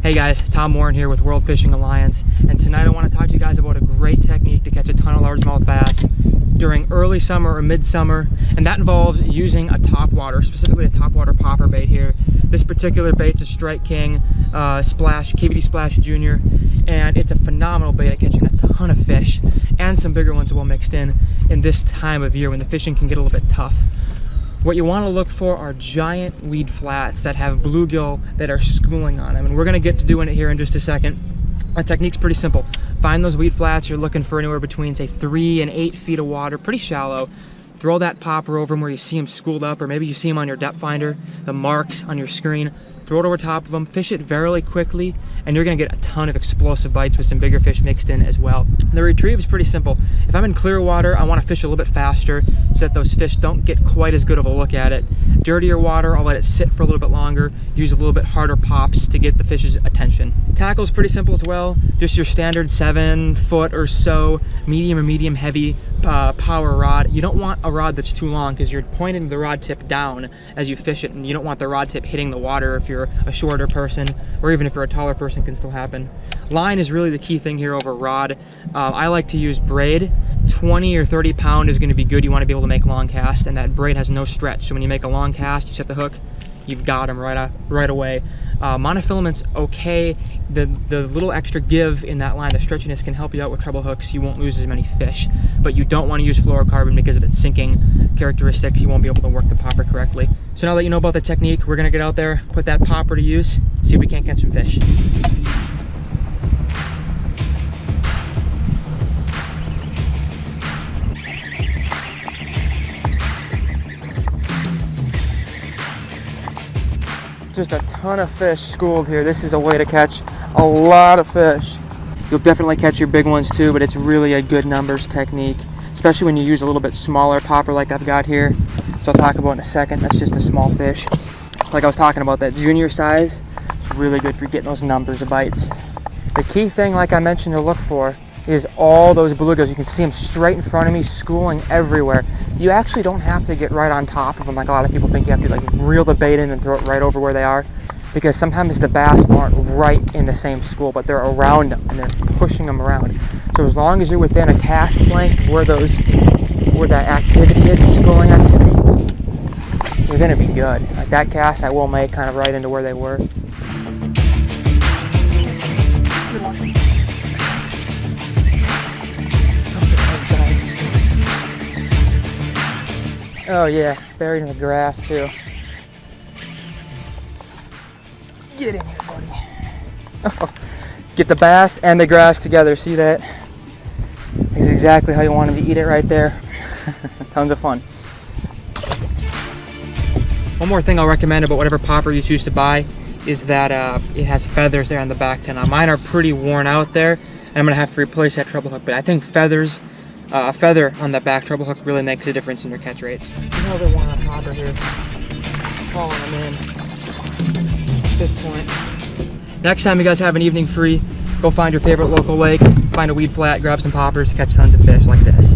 Hey guys, Tom Warren here with World Fishing Alliance, and tonight I want to talk to you guys about a great technique to catch a ton of largemouth bass during early summer or midsummer, and that involves using a topwater, specifically a topwater popper bait here. This particular bait's a Strike King Splash, KVD Splash Junior, and it's a phenomenal bait at catching a ton of fish, and some bigger ones will mixed in this time of year when the fishing can get a little bit tough. What you want to look for are giant weed flats that have bluegill that are schooling on them, and we're going to get to doing it here in just a second. The technique's pretty simple. Find those weed flats. You're looking for anywhere between, say, 3 and 8 feet of water, pretty shallow. Throw that popper over them where you see them schooled up, or maybe you see them on your depth finder, the marks on your screen. Throw it over top of them, fish it very quickly, and you're gonna get a ton of explosive bites with some bigger fish mixed in as well. The retrieve is pretty simple. If I'm in clear water, I wanna fish a little bit faster so that those fish don't get quite as good of a look at it. Dirtier water, I'll let it sit for a little bit longer, use a little bit harder pops to get the fish's attention. Tackle is pretty simple as well, just your standard 7 foot or so, medium or medium heavy power rod. You don't want a rod that's too long because you're pointing the rod tip down as you fish it, and you don't want the rod tip hitting the water if you're a shorter person, or even if you're a taller person, can still happen. Line is really the key thing here over rod. I like to use braid. 20 or 30 pound is going to be good. You want to be able to make long casts, and that braid has no stretch, so when you make a long cast, you set the hook, you've got them right away. Monofilament's okay. The little extra give in that line, the stretchiness, can help you out with treble hooks. You won't lose as many fish, but you don't want to use fluorocarbon because of its sinking characteristics. You won't be able to work the popper correctly. So now that you know about the technique, we're gonna get out there, put that popper to use, see if we can't catch some fish. Just a ton of fish schooled here. This is a way to catch a lot of fish. You'll definitely catch your big ones too, but it's really a good numbers technique, especially when you use a little bit smaller popper like I've got here. So I'll talk about in a second. That's just a small fish. Like I was talking about, that junior size, it's really good for getting those numbers of bites. The key thing, like I mentioned, to look for is all those bluegills. You can see them straight in front of me, schooling everywhere. You actually don't have to get right on top of them like a lot of people think. You have to like reel the bait in and throw it right over where they are, because sometimes the bass aren't right in the same school, but they're around them and they're pushing them around. So as long as you're within a cast length where that activity is, the schooling activity, you're gonna be good. Like that cast I will make kind of right into where they were. Oh yeah, buried in the grass too. Get in here, buddy. Oh, get the bass and the grass together, see that? This is exactly how you want them to eat it right there. Tons of fun. One more thing I'll recommend about whatever popper you choose to buy is that it has feathers there on the back tin. Now mine are pretty worn out there, and I'm gonna have to replace that treble hook, but I think feathers, a feather on that back treble hook really makes a difference in your catch rates. Another one on popper here. Calling them in at this point. Next time you guys have an evening free, go find your favorite local lake, find a weed flat, grab some poppers, catch tons of fish like this.